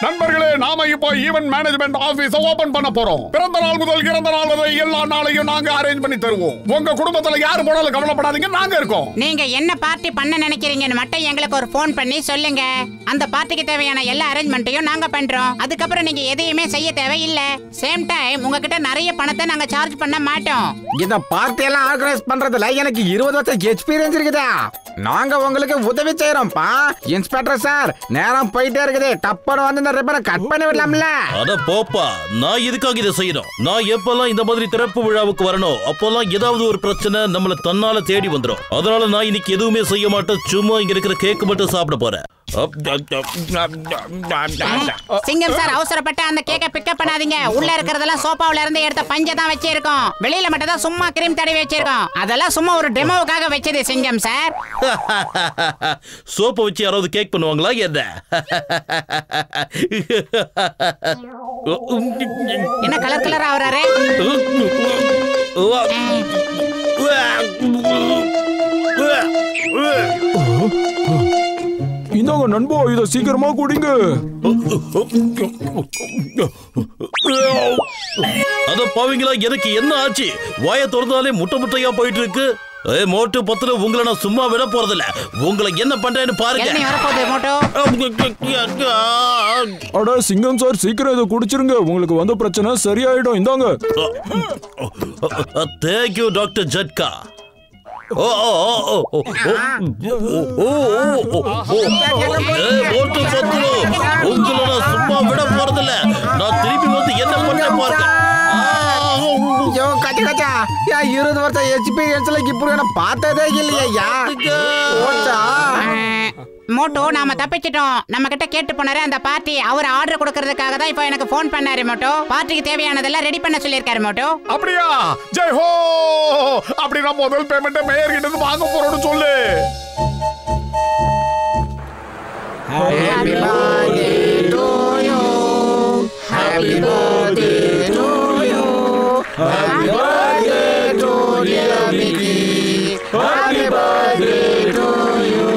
நண்பர்களே, நாம இப்போ ஈவென்ட் மேனேஜ்மெண்ட் ஆபீஸ் ஓபன் பண்ண போறோம். பிறந்த நாள் முதல் இறந்த நாள் வரை எல்லா நாளையும் நாங்க அரேஞ்ச் பண்ணி தருவோம். உங்க குடும்பத்துல யாரு போனாலும் கவலைப்படாதீங்க, நாங்க இருக்கோம். நீங்க என்ன பார்ட்டி பண்ண நினைக்கிறீங்கன்னு மட்டும் எங்களுக்கு ஒரு போன் பண்ணி சொல்லுங்க. அந்த பார்ட்டிக்கு தேவையான எல்லா அரேஞ்ச்மெண்ட்டையும் நாங்க பண்றோம். அதுக்கப்புறம் நீங்க எதையுமே செய்ய தேவையில்லை. சேம் டைம் உங்ககிட்ட நிறைய பணத்தை நாங்க சார்ஜ் பண்ண மாட்டோம். இந்த பார்ட்டி எல்லாம் ஆர்கனைஸ் பண்றதுல எனக்கு 20 வருஷம் எக்ஸ்பீரியன்ஸ் இருக்குதா. நாங்க உங்களுக்கு உதவி செய்யறோம்ப்பா. இன்ஸ்பெக்டர் சார், நேரம் போயிட்டே இருக்குது. டப்பன வந்து இந்த ரிப்பனை கட் பண்ணி விடலாம்ல? அட போப்பா, நான் எதுக்காக இதை செய்யணும்? நான் எப்பெல்லாம் இந்த மாதிரி திறப்பு விழாவுக்கு வரணும் அப்பெல்லாம் ஏதாவது ஒரு பிரச்சனை நம்மள தன்னால தேடி வந்துடும். அதனால நான் இன்னைக்கு எதுவுமே செய்ய மாட்டேன். சும்மா இங்க இருக்கிற கேக் மட்டும் சாப்பிட போறேன். சிங்கம் சார், அவசரப்பட்டு அந்த கேக்க பிக்கப் பண்ணாதீங்க. உள்ள இருக்கிறதெல்லாம் சோபாவுல இருந்து எடுத்த பஞ்சை தான் வச்சிருக்கோம். வெளியில மட்டும் தான் சும்மா கிரீம் தடவி வச்சிருக்கோம். அதெல்லாம் சும்மா ஒரு டெமோவுக்காக வச்சது சிங்கம் சார். சோப்பை வச்சு யாராவது கேக் பண்ணுவாங்களா என்ன? என்ன கலர் கலரா வராரு? இந்தாங்க நண்பா, இத சீக்கிரமா குடிங்க. அத பாவீங்களா, எனக்கு என்ன ஆச்சு? வாயை திறந்தாலே முட்டை முட்டையா போயிட்டு இருக்கு. மோட்டு பத்துல உங்களை நான் சும்மா விட போறதில்ல. உங்களை என்ன பண்றேன்னு பாருங்க. அட சிங்கம் சார், சீக்கிரம் இதை குடிச்சிருங்க. உங்களுக்கு வந்த பிரச்சனை சரியாயிடும். இந்தாங்க. தேங்க்யூ டாக்டர் ஜட்கா. உங்களை நான் சும்மா விட போறதில்ல. நான் திருப்பி வந்து என்ன பண்ண பாருங்க. 20 வருஷம் எக்ஸ்பீரியன்ஸ்ல இப்படி நான் பார்த்ததே இல்லையா. மோட்டோ, நாம தப்பிச்சிட்டோம். நம்ம கிட்ட கேட்டு போனாரு அந்த பார்ட்டி. அவர் ஆர்டர் கொடுக்கறதுக்காக தான் இப்போ எனக்கு போன் பண்ணாரு. மோட்டோ, பார்ட்டிக்கு தேவையானதெல்லாம் ரெடி பண்ண சொல்லியிருக்காரு. மோட்டோ, அப்படியா? ஜெய் ஹோ. அப்படினா முதல் பேமெண்ட் மேயர் கிட்ட இருந்து வாங்க போறோம்னு சொல்லு. Happy birthday to you. Happy birthday to you. Happy birthday to dear Mickey. Happy birthday to you.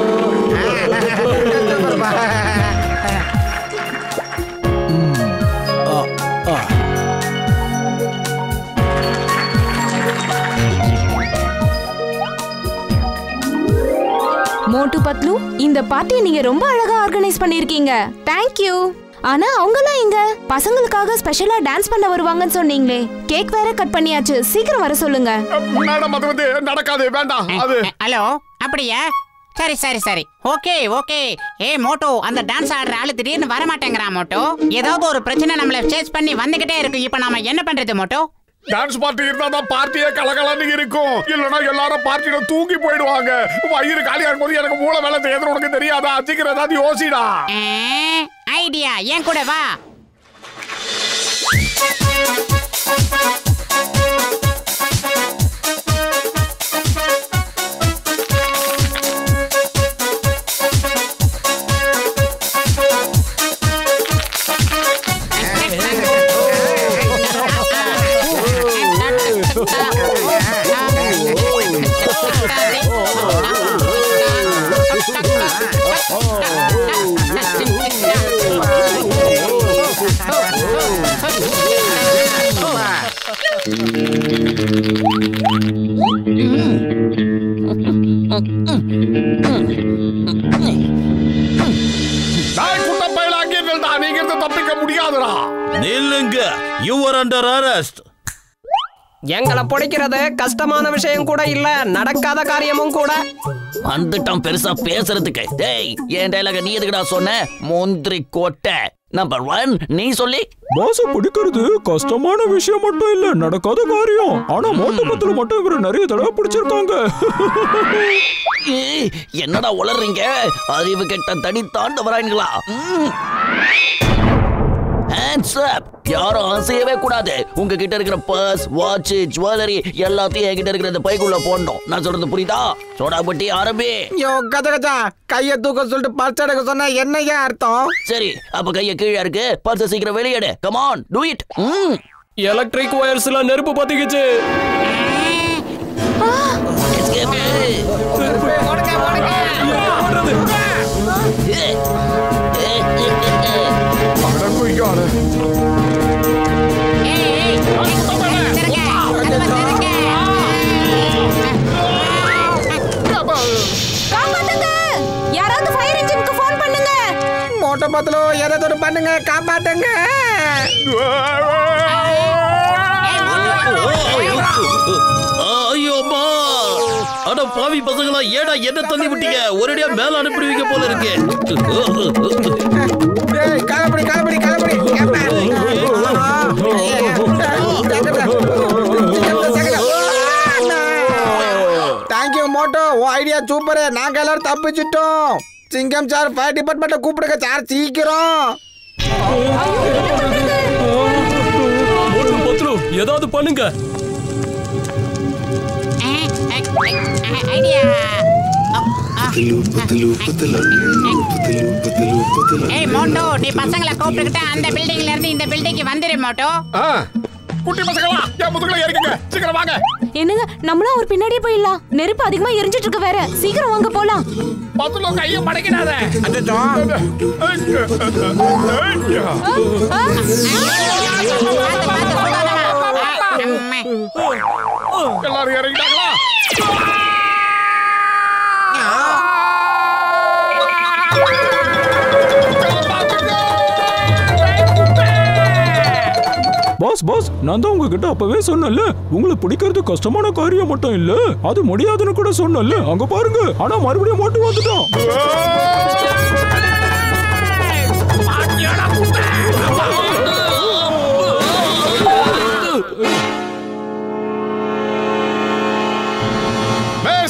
மோட்டு பத்லு, இந்த பார்ட்டியை நீங்க ரொம்ப அழகா ஆர்கனைஸ் பண்ணிருக்கீங்க. Thank you. ஆனா அவங்கலாம் எங்க? பசங்களுக்காக ஸ்பெஷலா டான்ஸ் பண்ண வருவாங்கன்னு சொன்னீங்களே. கேக் வேற கட் பண்ணியாச்சு. சீக்கிரம் வர சொல்லுங்க. மேடம், அது வந்து நடக்காது. வேண்டாம். அது ஹலோ, அப்படியா? சரி சரி சரி, ஓகே ஓகே. மோட்டோ, அந்த டான்ஸ் ஆடுற ஆளு திடீர்னு வர மாட்டேங்கிறான். மோட்டோ, ஏதாவது ஒரு பிரச்சனை நம்மள சேஸ் பண்ணி வந்துகிட்டே இருக்கு. இப்ப நாம என்ன பண்றது? மோட்டோ, டான்ஸ் பார்ட்டி இருந்தா தான் பார்ட்டியே கலகலன்னு இருக்கும். இல்லனா எல்லாரும் பார்ட்டில தூங்கி போயிடுவாங்க. வயிறு காலியா இருக்கும்போது எனக்கு மூளை வேலை செய்யறது உனக்கு தெரியாதா? அதிகர ஏதாவது யோசிடா. ஐடியா, ஏன் கூட வா. தப்பிக்க முடியாதுடா. நில்லுங்க, you are under arrest. எங்களை பிடிக்கிறது கஷ்டமான விஷயம் கூட இல்ல, நடக்காத காரியமும் கூட. வந்துட்டான் பெருசா பேசுறதுக்கு. டேய், என் டைலாக நீ எதுக்குடா சொன்ன? முந்திரி கோட்டை. நம்பர் 1 நீ சொல்லி. பாச பிடிக்கிறது கஷ்டமான விஷயம் மட்டும் இல்ல, நடக்காத காரியம். ஆனா மோட்டு பத்துல மட்டும் இவரு நிறைய தடவை பிடிச்சிருக்காங்க. என்னடா உளறீங்க? அறிவு கெட்ட தடி தாண்ட வராங்களா? Hands up. யாரும் அசையவே கூடாது. உங்ககிட்ட இருக்கிற பர்ஸ், வாட்ச், ஜுவல்லரி எல்லாத்தையும் என்கிட்ட இருக்கிற இந்த பைக்குள்ள போடணும். நான் சொல்றது புரியுதா? சோடாபுட்டி ஆரம்பி. யோ கதகச்சா, கைய தூக்க சொல்லிட்டு பர்ஸ் எடுக்க சொன்னா என்னையா அர்த்தம்? சரி, அப்ப கைய கீழே இருக்கு. பர்ஸ் சீக்கிரம் வெளியேடு. Come on, do it. Electric வயர்ஸ்ல நெருப்பு பத்திக்கிச்சு. யாராவது ஃபயர் இன்ஜினுக்கு ஃபோன் பண்ணுங்க. மோட்டோ பத்லு ஏதாவது பண்ணுங்க, காப்பாத்துங்க. ஐயோமா, அட பாவி பசங்களா, ஏடா என்ன தள்ளி விட்டீங்க? ஒரேடியா மேல அனுப்பிடுவீங்க போல இருக்கு. காலப்படி காலப்படி காலப்படி. தேங்க்யூ மோட்டோ, உன் ஐடியா சூப்பர். நாங்க எல்லாரும் தப்பிச்சிட்டோம். சிங்கம் சார், ஃபயர் டிபார்ட்மெண்ட்டை கூப்பிடுங்க சார் சீக்கிரம். பத்லு ஏதாவது பண்ணுங்க. ஐடியா. ஏய் மோட்டோ, நீ பசங்களை கூப்பிட்டுக்கிட்டு அந்த பில்டிங்ல இருந்து இந்த பில்டிங்க்கு வந்துரு மோட்டோ. குட்டி பசங்களா, என் முதுகுல ஏறிக்கங்க, சீக்கிரம் வாங்க. என்னங்க, நம்மளும் அவர் பின்னாடியே போயிடலாம். நெருப்பு அதிகமா எரிஞ்சிட்டு இருக்கு வேற. சீக்கிரம் வாங்க போலாம். பத்துலோ கையை மடக்கிடாத. எல்லாரும் இறங்கிட்டாங்களா? பாஸ் பாஸ், நான் தான் உங்ககிட்ட அப்பவே சொன்னேன்ல, உங்களை பிடிக்கிறது கஷ்டமான காரியம் மட்டும் இல்ல, அது முடியாதுன்னு கூட சொன்னேன்ல. அங்க பாருங்க, ஆனா மறுபடியும் மாட்டு வந்துட்டான்.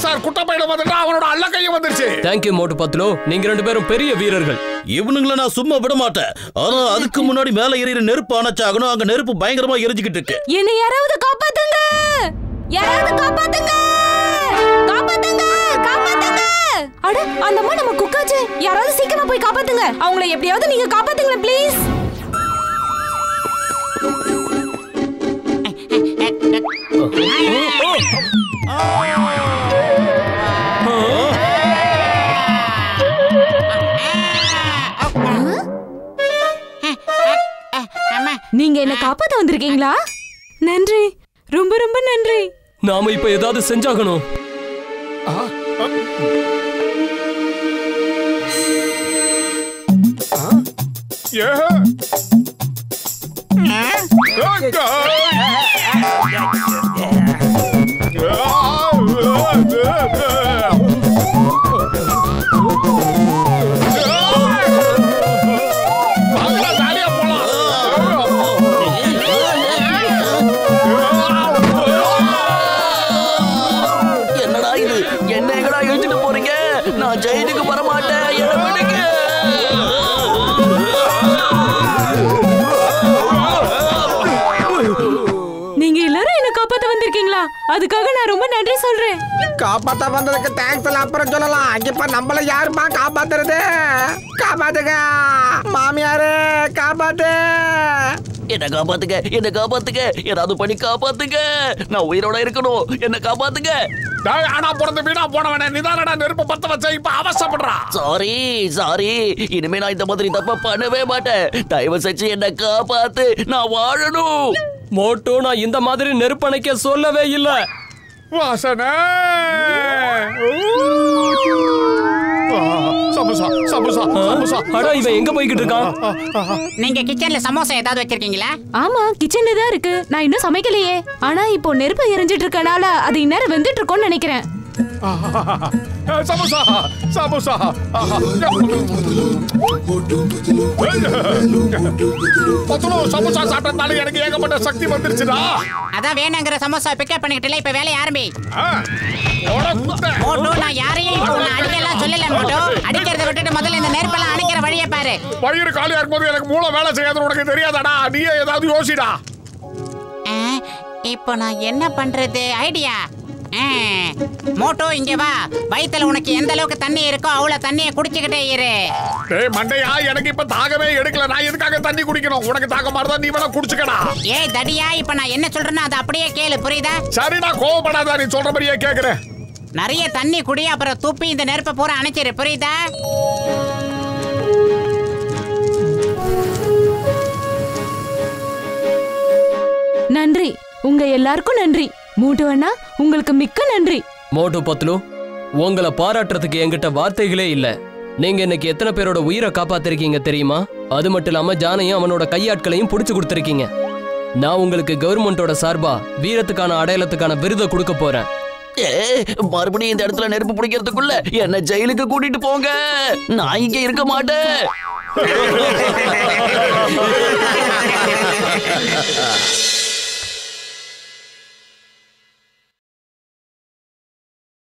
சார், குட்ட பையன் வந்துட்டா, அவனோட அல்ல கையை வந்துருச்சு. தேங்க்யூ மோட்டு பத்லு, நீங்க ரெண்டு பேரும் பெரிய வீரர்கள். இவனுங்களை நான் சும்மா விட மாட்டேன். ஆனா அதுக்கு முன்னாடி மேல ஏறிற நெருப்பு அணைச்சாகணும். அங்க நெருப்பு பயங்கரமா எரிஞ்சுக்கிட்டு இருக்கு. என்ன யாராவது காப்பாத்துங்க, யாராவது காப்பாத்துங்க, காப்பாத்துங்க, காப்பாத்துங்க. அட, அந்த அம்மா நம்ம குக்காச்சு. யாராவது சீக்கிரமா போய் காப்பாத்துங்க. அவங்கள எப்படியாவது நீங்க காப்பாத்துங்க ப்ளீஸ். நீங்க என்ன காப்பாத்த வந்திருக்கீங்களா? நன்றி, ரொம்ப ரொம்ப நன்றி. நாம இப்ப ஏதாவது செஞ்சாகணும். என்னடா இது? என்ன எங்கடா இழுத்துட்டு போறீங்க? நான் ஜெயிலுக்கு வர மாட்டேன். என்ன பண்ணுங்க? நீங்க எல்லாரும் என்ன காப்பாத்த வந்திருக்கீங்களா? அதுக்காக நான் ரொம்ப நன்றி சொல்றேன். காப்பாத்த வந்ததுக்கு தேங்க்ஸ் எல்லாம் அப்புறம் சொல்லலாம். இப்ப நம்மள யாருமா காப்பாத்துறது? காப்பாத்துங்க மாமியாரே, காப்பாத்து. என்ன காப்பாத்துங்க, என்ன காப்பாத்துங்க, ஏதாவது பண்ணி காப்பாத்துங்க. நான் உயிரோட இருக்கணும். என்ன காப்பாத்துங்க. ஆனா பிறந்து வீணா போனவனே, நிதானடா நெருப்பு பத்த வச்ச, இப்ப அவசப்படுறா. சாரி சாரி, இனிமே நான் இந்த மாதிரி தப்ப பண்ணவே மாட்டேன். தயவு செஞ்சு என்ன காப்பாத்து, நான் வாழணும். மோட்டோ, நான் இந்த மாதிரி நெருப்பணைக்க சொல்லவே இல்ல. வாசனை சமோசா சமோசா சமோசா. அட, இவன் எங்க போய்கிட்டு இருக்கான்? நீங்க கிச்சன்ல சமோசா ஏதாவது வச்சிருக்கீங்களா? ஆமா, கிச்சன்ல தான் இருக்கு. நான் இன்னும் சமைக்கலையே. ஆனா இப்போ நெருப்பு எரிஞ்சிட்டு இருக்கனால அது இந்நேரம் வெந்துட்டு இருக்கும்னு நினைக்கிறேன். சமோசா சமோசா சமோசா சாப்பிட்டதால எனக்கு ஏகப்பட்ட சக்தி வந்துருச்சுடா. அதான் வேணுங்கிற சமோசா பிக்கப் பண்ணிக்கிட்டல, இப்ப வேலைய ஆரம்பி. மோட்டோ, நான் யாரையும் இப்போ நான் அடிக்கலாம் சொல்லல மோட்டோ. அடிக்கிறத விட்டுட்டு முதல்ல இந்த நெருப்பெல்லாம் அணைக்கிற வழியை பாரு. வயிறு காலியா இருக்கும்போது எனக்கு மூளை வேலை செய்யாதுன்னு உனக்கு தெரியாதாடா? நீயே ஏதாவது யோசிடா. இப்போ நான் என்ன பண்றது? ஐடியா. மோட்டோ இங்க வா. வயித்துல உனக்கு எந்த அளவுக்கு தண்ணி இருக்கோ அவ்வளவு தண்ணியை குடிச்சுக்கிட்டே இரு. டேய் மண்டையா, எனக்கு இப்ப தாகமே எடுக்கல. நான் எதுக்காக தண்ணி குடிக்கணும்? உனக்கு தாகம் மாறுதா, நீ வேணா குடிச்சுக்கடா. ஏய் தடியா, இப்ப நான் என்ன சொல்றேன்னா அதை அப்படியே கேளு, புரியுதா? சரிடா, கோவப்படாத. நீ சொல்ற மாதிரியே கேக்குறேன். நிறைய தண்ணி குடி, அப்புறம் துப்பி இந்த நெருப்பை பூரா அணைச்சிரு, புரியுதா? நன்றி, உங்க எல்லாருக்கும் நன்றி. மோட்டு அண்ணா, உங்களுக்கு மிக்க நன்றி. மோட்டு பத்லு, உங்களை பாராட்டுறதுக்கு என்கிட்ட வார்த்தைகளே இல்ல. நீங்க இன்னைக்கு எத்தனை பேரோட உயிரை காப்பாத்திருக்கீங்க தெரியுமா? அது மட்டும் இல்லாம ஜானையும் அவனோட கையாட்களையும் புடிச்சு கொடுத்திருக்கீங்க. நான் உங்களுக்கு கவர்மெண்டோட சார்பா வீரத்துக்கான அடையாளத்துக்கான விருதை கொடுக்க போறேன். மறுபடியும் இந்த இடத்துல நெருப்பு பிடிக்கிறதுக்குள்ள என்ன ஜெயிலுக்கு கூட்டிட்டு போங்க. நான் இங்க இருக்க மாட்டேன்.